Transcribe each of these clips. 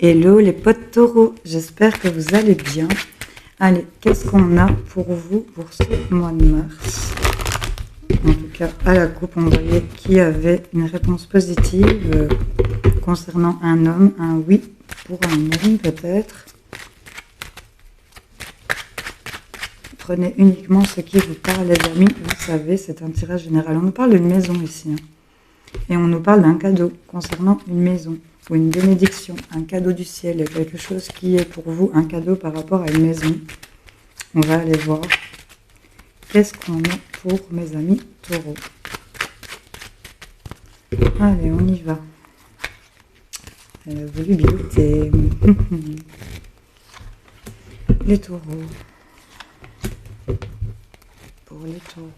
Hello les potes taureaux, j'espère que vous allez bien. Allez, qu'est-ce qu'on a pour vous pour ce mois de mars? En tout cas, à la coupe, on voyait qu'il y avait une réponse positive concernant un homme, un oui pour un homme peut-être. Prenez uniquement ce qui vous parle, les amis. Vous savez, c'est un tirage général. On nous parle d'une maison ici. Et on nous parle d'un cadeau concernant une maison ou une bénédiction, un cadeau du ciel, quelque chose qui est pour vous un cadeau par rapport à une maison. On va aller voir qu'est-ce qu'on a pour mes amis taureaux. Allez, on y va. Elle a voulu bigoter. Les taureaux. Pour les taureaux.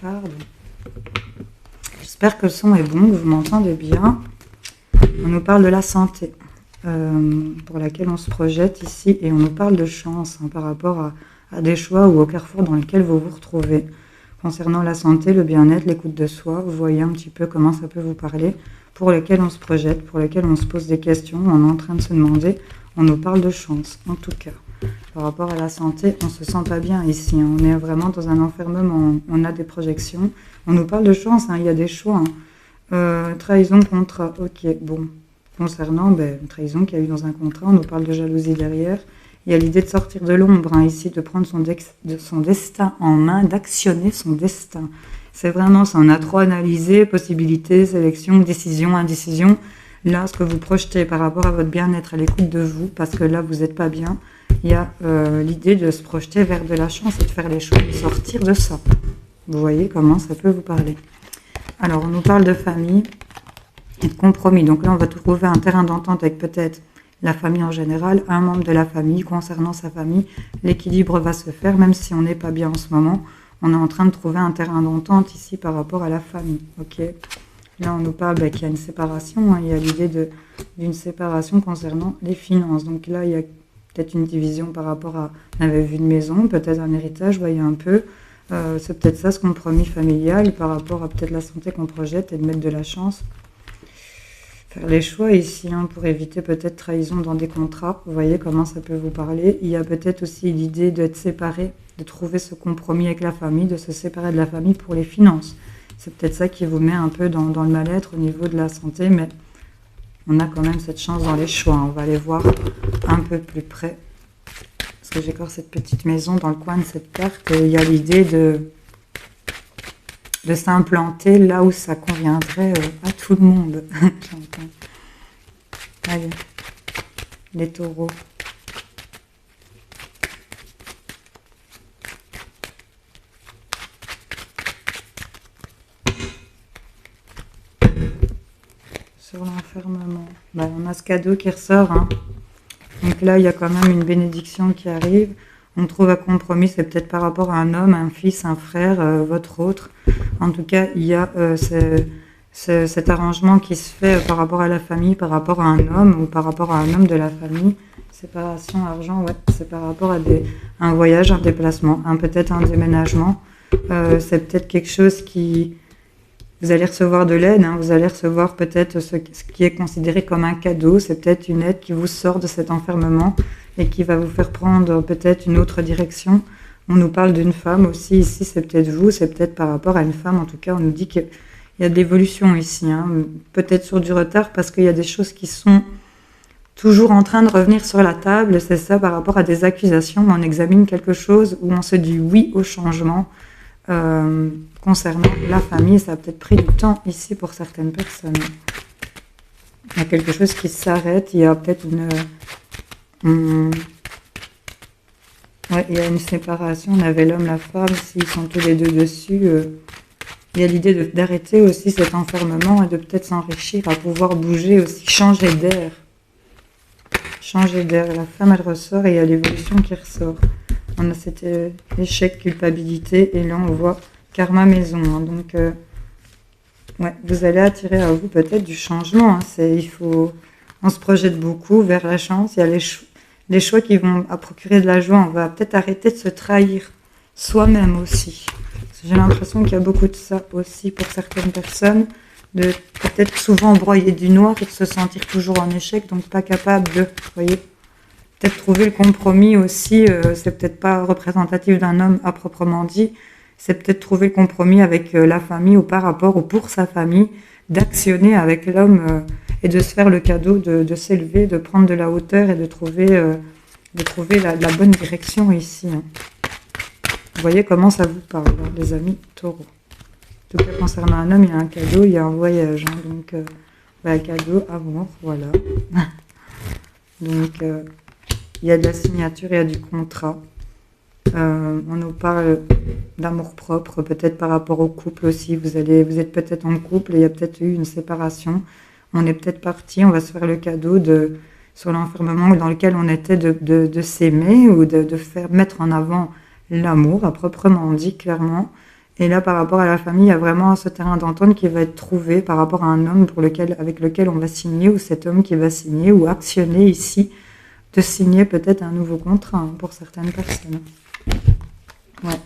Pardon. J'espère que le son est bon, que vous m'entendez bien. On nous parle de la santé pour laquelle on se projette ici et on nous parle de chance par rapport à des choix ou au carrefour dans lequel vous vous retrouvez. Concernant la santé, le bien-être, l'écoute de soi, vous voyez un petit peu comment ça peut vous parler, pour lesquels on se projette, pour lesquels on se pose des questions, on est en train de se demander, on nous parle de chance en tout cas. Par rapport à la santé, on ne se sent pas bien ici, on est vraiment dans un enfermement, on a des projections, on nous parle de chance, il y a des choix. Trahison, contrat, ok, bon. Concernant trahison qu'il y a eu dans un contrat, on nous parle de jalousie derrière. Il y a l'idée de sortir de l'ombre ici, de prendre son destin en main, d'actionner son destin. C'est vraiment ça, on a trop analysé, possibilités, sélection, décision, indécision. Là, ce que vous projetez par rapport à votre bien-être, à l'écoute de vous, parce que là, vous n'êtes pas bien, il y a l'idée de se projeter vers de la chance et de faire les choix, de sortir de ça. Vous voyez comment ça peut vous parler. Alors, on nous parle de famille et de compromis. Donc là, on va trouver un terrain d'entente avec peut-être la famille en général, un membre de la famille. Concernant sa famille, l'équilibre va se faire, même si on n'est pas bien en ce moment. On est en train de trouver un terrain d'entente ici par rapport à la famille. Ok. Là, on nous parle qu'il y a une séparation. Il y a l'idée d'une séparation concernant les finances. Donc là, il y a peut-être une division par rapport à... On avait vu une maison, peut-être un héritage, vous voyez un peu. C'est peut-être ça, ce compromis familial par rapport à peut-être la santé qu'on projette et de mettre de la chance. Faire les choix ici pour éviter peut-être trahison dans des contrats. Vous voyez comment ça peut vous parler. Il y a peut-être aussi l'idée d'être séparé, de trouver ce compromis avec la famille, de se séparer de la famille pour les finances. C'est peut-être ça qui vous met un peu dans le mal-être au niveau de la santé, mais on a quand même cette chance dans les choix. On va aller voir un peu plus près. Parce que j'ai encore cette petite maison dans le coin de cette carte. Et il y a l'idée de s'implanter là où ça conviendrait à tout le monde. Allez, les taureaux. Sur l'enfermement. On a ce cadeau qui ressort. Donc là, il y a quand même une bénédiction qui arrive. On trouve un compromis, c'est peut-être par rapport à un homme, un fils, un frère, votre autre. En tout cas, il y a cet arrangement qui se fait par rapport à la famille, par rapport à un homme ou par rapport à un homme de la famille. Séparation, argent, ouais, c'est par rapport à un voyage, un déplacement, peut-être un déménagement. C'est peut-être quelque chose qui... Vous allez recevoir de l'aide, vous allez recevoir peut-être ce qui est considéré comme un cadeau. C'est peut-être une aide qui vous sort de cet enfermement et qui va vous faire prendre peut-être une autre direction. On nous parle d'une femme aussi ici, c'est peut-être vous, c'est peut-être par rapport à une femme. En tout cas, on nous dit qu'il y a de l'évolution ici. Peut-être sur du retard parce qu'il y a des choses qui sont toujours en train de revenir sur la table. C'est ça par rapport à des accusations. On examine quelque chose où on se dit oui au changement. Concernant la famille, ça a peut-être pris du temps ici pour certaines personnes. Il y a quelque chose qui s'arrête, il y a peut-être il y a une séparation, on avait l'homme, la femme, s'ils sont tous les deux dessus, il y a l'idée d'arrêter aussi cet enfermement et de peut-être s'enrichir, à pouvoir bouger aussi, changer d'air. Changer d'air, la femme elle ressort et il y a l'évolution qui ressort. On a cet échec, culpabilité, et là on voit karma maison. Donc, vous allez attirer à vous peut-être du changement. On se projette beaucoup vers la chance. Il y a les choix qui vont procurer de la joie. On va peut-être arrêter de se trahir soi-même aussi. J'ai l'impression qu'il y a beaucoup de ça aussi pour certaines personnes. de peut-être souvent broyer du noir et de se sentir toujours en échec, donc pas capable de, vous voyez, peut-être trouver le compromis aussi, c'est peut-être pas représentatif d'un homme à proprement dit, c'est peut-être trouver le compromis avec la famille ou par rapport ou pour sa famille, d'actionner avec l'homme et de se faire le cadeau de s'élever, de prendre de la hauteur et de trouver la bonne direction ici. Hein. Vous voyez comment ça vous parle, hein, les amis taureaux. En tout cas, concernant un homme, il y a un cadeau, il y a un voyage. Hein, donc, cadeau, amour, voilà. Donc, il y a de la signature, il y a du contrat. On nous parle d'amour propre, peut-être par rapport au couple aussi. Vous êtes peut-être en couple et il y a peut-être eu une séparation. On est peut-être parti, on va se faire le cadeau sur l'enfermement dans lequel on était de s'aimer ou de faire mettre en avant l'amour, à proprement dit, clairement. Et là, par rapport à la famille, il y a vraiment ce terrain d'entente qui va être trouvé par rapport à un homme avec lequel on va signer, ou cet homme qui va signer, ou actionner ici, de signer peut-être un nouveau contrat hein, pour certaines personnes. Ouais.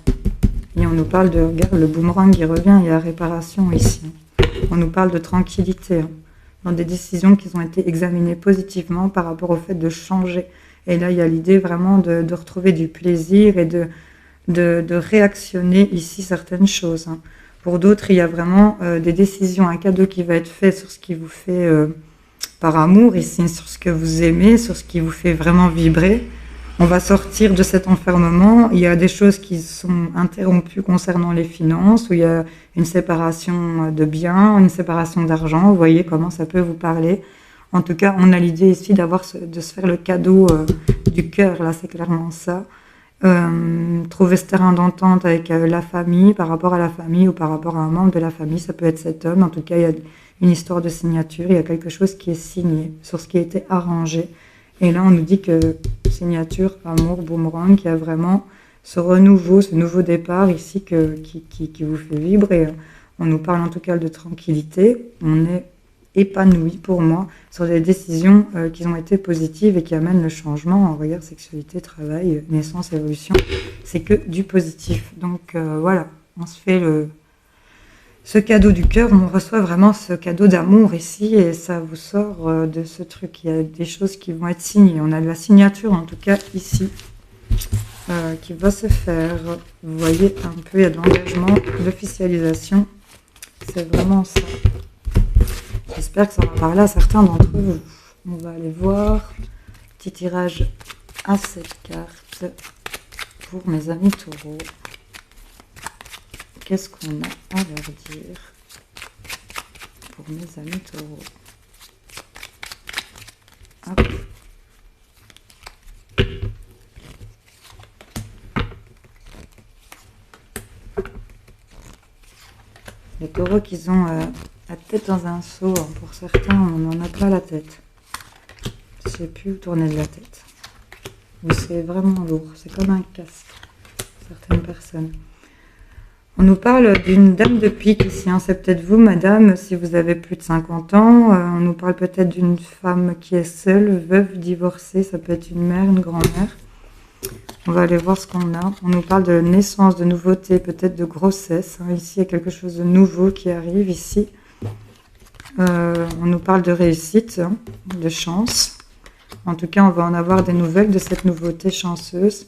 Et on nous parle de, regarde, le boomerang qui revient, il y a réparation ici. On nous parle de tranquillité, hein, dans des décisions qui ont été examinées positivement par rapport au fait de changer. Et là, il y a l'idée vraiment de retrouver du plaisir et de réactionner ici certaines choses. Hein. Pour d'autres, il y a vraiment des décisions, un cadeau qui va être fait sur ce qui vous fait par amour, ici, sur ce que vous aimez, sur ce qui vous fait vraiment vibrer. On va sortir de cet enfermement. Il y a des choses qui sont interrompues concernant les finances, où il y a une séparation de biens, une séparation d'argent. Vous voyez comment ça peut vous parler. En tout cas, on a l'idée ici de se faire le cadeau du cœur. Là, c'est clairement ça. Trouver ce terrain d'entente avec la famille, par rapport à la famille ou par rapport à un membre de la famille. Ça peut être cet homme. En tout cas, il y a une histoire de signature. Il y a quelque chose qui est signé sur ce qui a été arrangé. Et là, on nous dit que signature, amour, boomerang, qu'il y a vraiment ce renouveau, ce nouveau départ ici qui vous fait vibrer. On nous parle en tout cas de tranquillité. On est épanoui pour moi sur des décisions qui ont été positives et qui amènent le changement en regard sexualité, travail, naissance, évolution. C'est que du positif. Donc voilà, on se fait ce cadeau du cœur, on reçoit vraiment ce cadeau d'amour ici et ça vous sort de ce truc. Il y a des choses qui vont être signées. On a de la signature en tout cas ici qui va se faire. Vous voyez un peu, il y a de l'engagement, de l'officialisation. C'est vraiment ça. J'espère que ça va parler à certains d'entre vous. On va aller voir. Petit tirage à cette carte pour mes amis taureaux. Qu'est-ce qu'on a à leur dire pour mes amis taureaux? Hop. Les taureaux qui ont la tête dans un seau, hein. Pour certains, on n'en a pas la tête. Je ne sais plus où tourner de la tête. Mais c'est vraiment lourd, c'est comme un casque, certaines personnes. On nous parle d'une dame de pique ici, hein. C'est peut-être vous, madame, si vous avez plus de 50 ans. On nous parle peut-être d'une femme qui est seule, veuve, divorcée. Ça peut être une mère, une grand-mère. On va aller voir ce qu'on a. On nous parle de naissance, de nouveauté, peut-être de grossesse. Hein. Ici, il y a quelque chose de nouveau qui arrive ici. On nous parle de réussite, hein, de chance. En tout cas, on va en avoir des nouvelles de cette nouveauté chanceuse.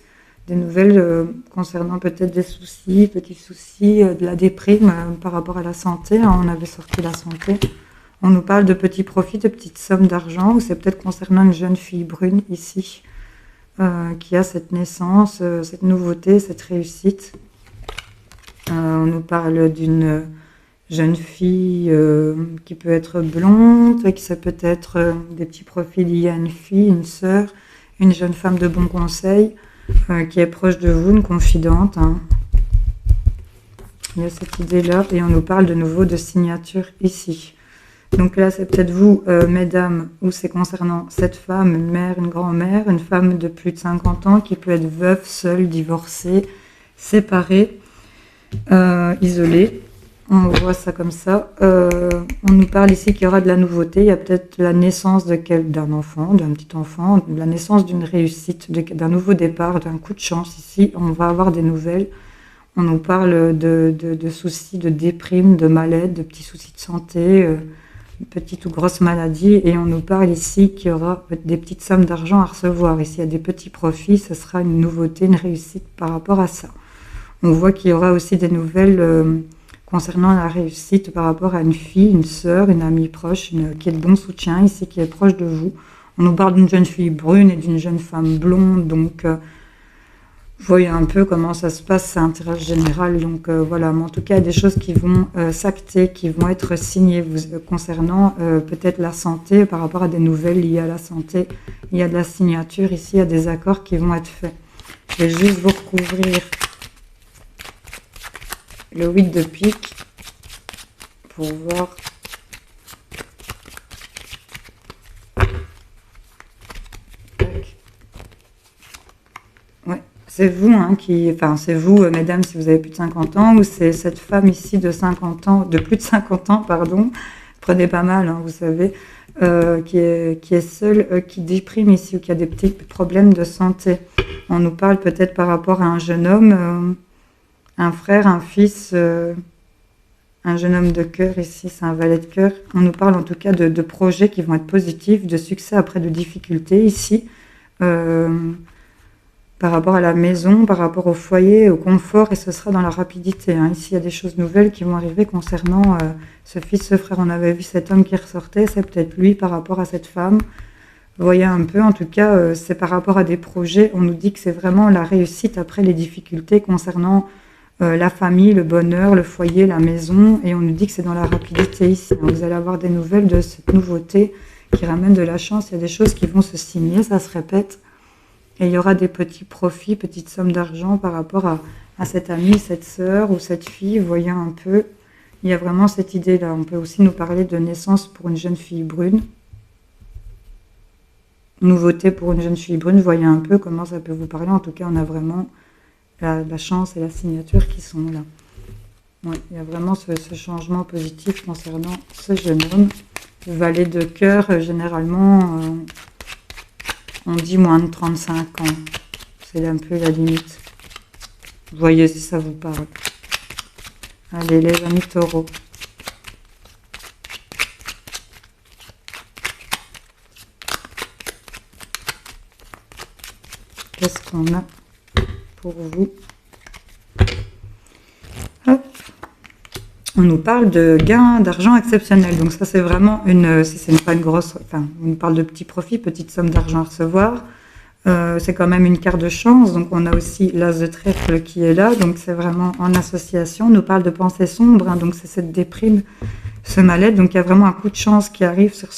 Des nouvelles concernant peut-être des soucis, petits soucis, de la déprime par rapport à la santé. Hein, on avait sorti la santé. On nous parle de petits profits, de petites sommes d'argent, ou c'est peut-être concernant une jeune fille brune ici, qui a cette naissance, cette nouveauté, cette réussite. On nous parle d'une jeune fille qui peut être blonde, et qui ça peut être des petits profils liés à une fille, une sœur, une jeune femme de bon conseil, qui est proche de vous, une confidente. Hein. Il y a cette idée-là, et on nous parle de nouveau de signature ici. Donc là, c'est peut-être vous, mesdames, ou c'est concernant cette femme, une mère, une grand-mère, une femme de plus de 50 ans qui peut être veuve, seule, divorcée, séparée, isolée. On voit ça comme ça. On nous parle ici qu'il y aura de la nouveauté. Il y a peut-être la naissance d'un enfant, d'un petit enfant, la naissance d'une réussite, d'un nouveau départ, d'un coup de chance. Ici, on va avoir des nouvelles. On nous parle de soucis, de déprime, de mal-être, de petits soucis de santé, petites ou grosses maladies. Et on nous parle ici qu'il y aura des petites sommes d'argent à recevoir. Et s'il y a des petits profits, ce sera une nouveauté, une réussite par rapport à ça. On voit qu'il y aura aussi des nouvelles concernant la réussite par rapport à une fille, une sœur, une amie proche, qui est de bon soutien ici, qui est proche de vous. On nous parle d'une jeune fille brune et d'une jeune femme blonde, donc vous voyez un peu comment ça se passe, c'est un tirage général, donc voilà. Mais en tout cas, il y a des choses qui vont s'acter, qui vont être signées concernant peut-être la santé, par rapport à des nouvelles liées à la santé. Il y a de la signature ici, il y a des accords qui vont être faits. Je vais juste vous recouvrir le 8 de pique pour voir. Ouais, c'est vous enfin c'est vous, mesdames, si vous avez plus de 50 ans, ou c'est cette femme ici de 50 ans, de plus de 50 ans, pardon, prenez pas mal, vous savez, qui est seule, qui déprime ici, ou qui a des petits problèmes de santé. On nous parle peut-être par rapport à un jeune homme, un frère, un fils, un jeune homme de cœur ici, c'est un valet de cœur. On nous parle en tout cas de projets qui vont être positifs, de succès après de difficultés ici, par rapport à la maison, par rapport au foyer, au confort, et ce sera dans la rapidité. Ici, il y a des choses nouvelles qui vont arriver concernant ce fils, ce frère. On avait vu cet homme qui ressortait, c'est peut-être lui par rapport à cette femme. Vous voyez un peu, en tout cas, c'est par rapport à des projets. On nous dit que c'est vraiment la réussite après les difficultés concernant la famille, le bonheur, le foyer, la maison. Et on nous dit que c'est dans la rapidité ici. Vous allez avoir des nouvelles de cette nouveauté qui ramène de la chance. Il y a des choses qui vont se signer, ça se répète. Et il y aura des petits profits, petites sommes d'argent par rapport à cette amie, cette sœur ou cette fille. Vous voyez un peu, il y a vraiment cette idée-là. On peut aussi nous parler de naissance pour une jeune fille brune. Nouveauté pour une jeune fille brune. Vous voyez un peu comment ça peut vous parler. En tout cas, on a vraiment la chance et la signature qui sont là. Ouais, il y a vraiment ce changement positif concernant ce jeune homme. Le valet de cœur, généralement... on dit moins de 35 ans. C'est un peu la limite. Vous voyez si ça vous parle. Allez, les amis taureaux. Qu'est-ce qu'on a pour vous? Hop. On nous parle de gains d'argent exceptionnels. Donc ça, c'est vraiment si c'est pas une grosse... Enfin, on nous parle de petits profits, petites sommes d'argent à recevoir. C'est quand même une carte de chance. Donc on a aussi l'as de trèfle qui est là. Donc c'est vraiment en association. On nous parle de pensées sombres. Donc c'est cette déprime, ce mal-être. Donc il y a vraiment un coup de chance qui arrive sur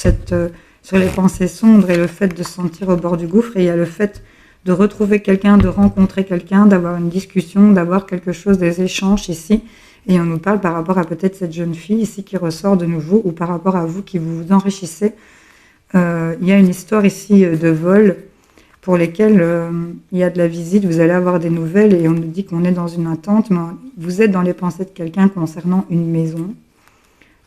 les pensées sombres et le fait de se sentir au bord du gouffre. Et il y a le fait de retrouver quelqu'un, de rencontrer quelqu'un, d'avoir une discussion, d'avoir quelque chose, des échanges ici. Et on nous parle par rapport à peut-être cette jeune fille ici qui ressort de nouveau, ou par rapport à vous qui vous enrichissez. Il y a une histoire ici de vol pour lesquels il y a de la visite, vous allez avoir des nouvelles et on nous dit qu'on est dans une attente, mais vous êtes dans les pensées de quelqu'un concernant une maison.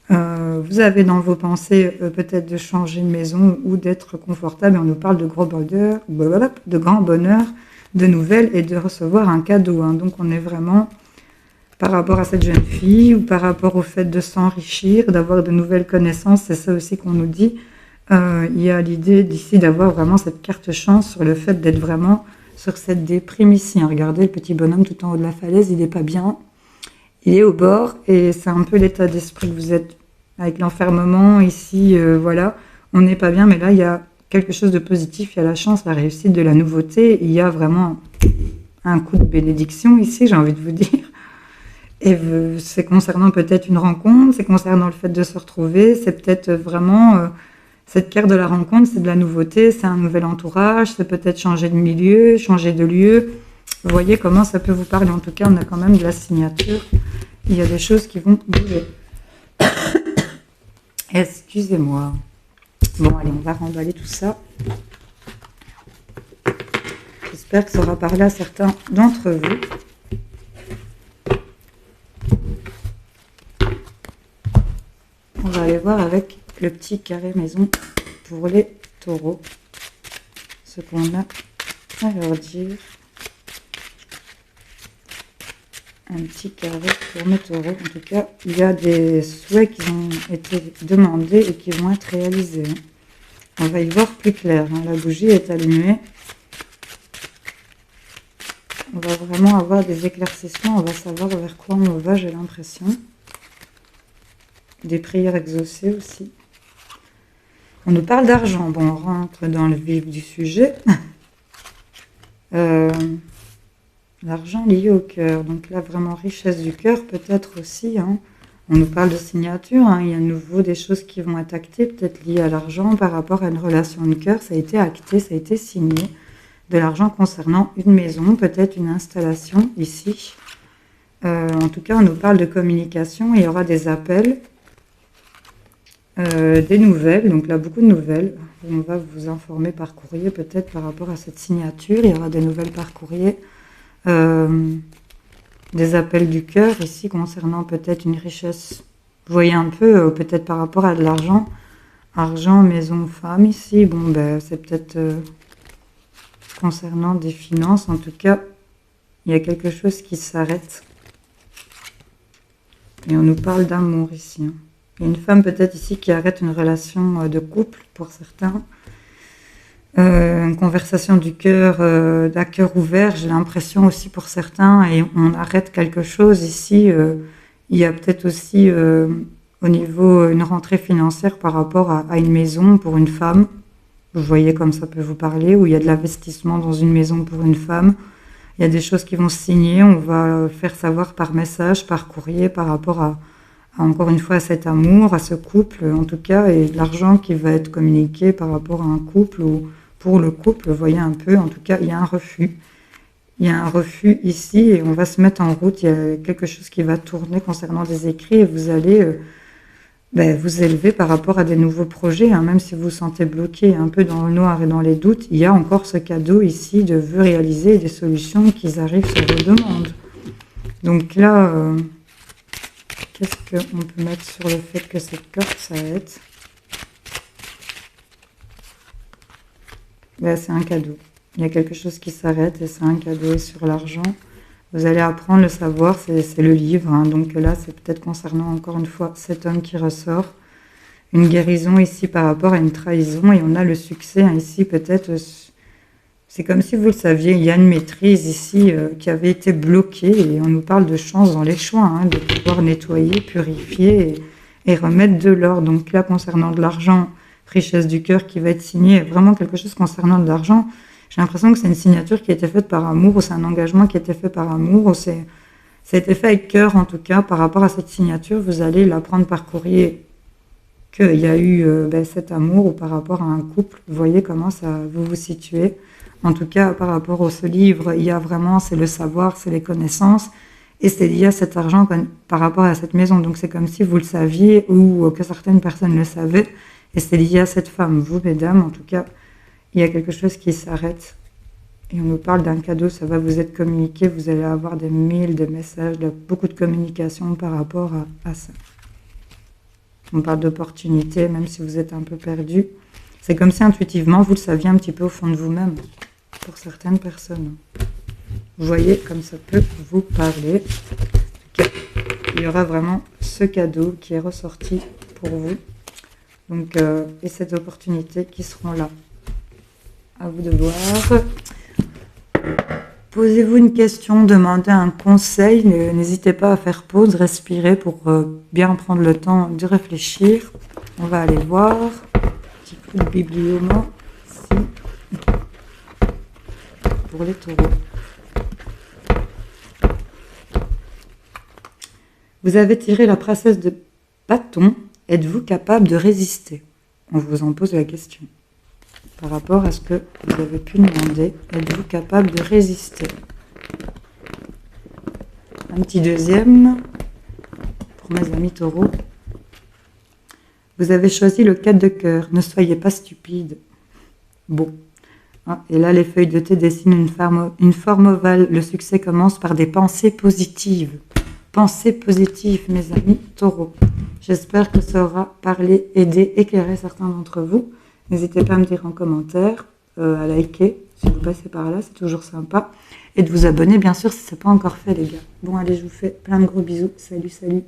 Vous avez dans vos pensées peut-être de changer de maison ou d'être confortable, et on nous parle de gros bonheur, de grand bonheur, de nouvelles et de recevoir un cadeau. Donc on est vraiment... par rapport à cette jeune fille ou par rapport au fait de s'enrichir, d'avoir de nouvelles connaissances, c'est ça aussi qu'on nous dit. Il y a l'idée d'ici d'avoir vraiment cette carte chance sur le fait d'être vraiment sur cette déprime ici. Regardez le petit bonhomme tout en haut de la falaise, il n'est pas bien. Il est au bord et c'est un peu l'état d'esprit que vous êtes avec l'enfermement ici. Voilà, on n'est pas bien, mais là il y a quelque chose de positif, il y a la chance, la réussite de la nouveauté. Il y a vraiment un coup de bénédiction ici, j'ai envie de vous dire. Et c'est concernant peut-être une rencontre, c'est concernant le fait de se retrouver, c'est peut-être vraiment cette carte de la rencontre, c'est de la nouveauté, c'est un nouvel entourage, c'est peut-être changer de milieu, changer de lieu. Vous voyez comment ça peut vous parler. En tout cas, on a quand même de la signature. Il y a des choses qui vont bouger. Excusez-moi. Bon, allez, on va remballer tout ça. J'espère que ça aura parlé à certains d'entre vous. On va aller voir avec le petit carré maison pour les taureaux ce qu'on a à leur dire. un petit carré pour mes taureaux. En tout cas, il y a des souhaits qui ont été demandés et qui vont être réalisés. On va y voir plus clair. La bougie est allumée. On va vraiment avoir des éclaircissements. On va savoir vers quoi on va, j'ai l'impression. Des prières exaucées aussi. On nous parle d'argent. Bon, on rentre dans le vif du sujet. L'argent lié au cœur. Donc là, vraiment richesse du cœur, peut-être aussi. On nous parle de signature. Il y a à nouveau des choses qui vont être actées, peut-être liées à l'argent par rapport à une relation de cœur. Ça a été acté, ça a été signé. De l'argent concernant une maison, peut-être une installation ici. En tout cas, on nous parle de communication. Il y aura des appels, des nouvelles. Donc là, beaucoup de nouvelles. On va vous informer par courrier, peut-être par rapport à cette signature. Il y aura des nouvelles par courrier. Des appels du cœur ici concernant peut-être une richesse. Vous voyez un peu, peut-être par rapport à de l'argent. Argent, maison, femme ici. Bon, ben, c'est peut-être concernant des finances. En tout cas, il y a quelque chose qui s'arrête. Et on nous parle d'amour ici. Il y a une femme peut-être ici qui arrête une relation de couple pour certains. Une conversation du cœur, d'un cœur ouvert, j'ai l'impression aussi pour certains, et on arrête quelque chose ici. Il y a peut-être aussi au niveau une rentrée financière par rapport à une maison pour une femme. Vous voyez comme ça peut vous parler, où il y a de l'investissement dans une maison pour une femme. Il y a des choses qui vont se signer, on va faire savoir par message, par courrier, par rapport à encore une fois à cet amour, à ce couple en tout cas, et de l'argent qui va être communiqué par rapport à un couple ou pour le couple, vous voyez un peu, en tout cas, il y a un refus. Il y a un refus ici et on va se mettre en route. Il y a quelque chose qui va tourner concernant des écrits et vous allez vous élever par rapport à des nouveaux projets. Même si vous vous sentez bloqué un peu dans le noir et dans les doutes, il y a encore ce cadeau ici de vœux réalisés et des solutions qui arrivent sur vos demandes. Donc là, qu'est-ce qu'on peut mettre sur le fait que cette carte s'arrête ? C'est un cadeau. Il y a quelque chose qui s'arrête et c'est un cadeau. Et sur l'argent, vous allez apprendre le savoir, c'est le livre. Donc là, c'est peut-être concernant encore une fois cet homme qui ressort. Une guérison ici par rapport à une trahison. Et on a le succès ici peut-être. C'est comme si vous le saviez, il y a une maîtrise ici qui avait été bloquée. Et on nous parle de chance dans les choix, de pouvoir nettoyer, purifier et remettre de l'or. Donc là, concernant de l'argent, richesse du cœur qui va être signée, vraiment quelque chose concernant de l'argent. J'ai l'impression que c'est une signature qui a été faite par amour, ou c'est un engagement qui a été fait par amour, ou ça a été fait avec cœur en tout cas. Par rapport à cette signature, vous allez l'apprendre par courrier qu'il y a eu cet amour, ou par rapport à un couple. Vous voyez comment ça vous vous situez. En tout cas, par rapport à ce livre, il y a vraiment, c'est le savoir, c'est les connaissances, et c'est lié à cet argent par rapport à cette maison. Donc c'est comme si vous le saviez, ou que certaines personnes le savaient, et c'est lié à cette femme. Vous, mesdames, en tout cas, il y a quelque chose qui s'arrête. Et on nous parle d'un cadeau, ça va vous être communiqué. Vous allez avoir des mails, des messages, beaucoup de communication par rapport à ça. On parle d'opportunités, même si vous êtes un peu perdu. C'est comme si intuitivement, vous le saviez un petit peu au fond de vous-même, pour certaines personnes. Vous voyez comme ça peut vous parler. En tout cas, il y aura vraiment ce cadeau qui est ressorti pour vous. Donc, et cette opportunité qui seront là. À vous de voir. Posez-vous une question, demandez un conseil. N'hésitez pas à faire pause, respirer pour bien prendre le temps de réfléchir. On va aller voir. Petit coup de biblioma ici. Pour les taureaux. Vous avez tiré la princesse de bâton. Êtes-vous capable de résister? On vous en pose la question. Par rapport à ce que vous avez pu demander, êtes-vous capable de résister? Un petit deuxième pour mes amis taureaux. Vous avez choisi le 4 de cœur. Ne soyez pas stupide. Bon. Et là, les feuilles de thé dessinent une forme ovale. Le succès commence par des pensées positives. Pensées positives, mes amis taureaux. J'espère que ça aura parlé, aidé, éclairé certains d'entre vous. N'hésitez pas à me dire en commentaire, à liker, Si vous passez par là, c'est toujours sympa. Et de vous abonner, bien sûr, si ce n'est pas encore fait, les gars. Bon, allez, je vous fais plein de gros bisous. Salut, salut.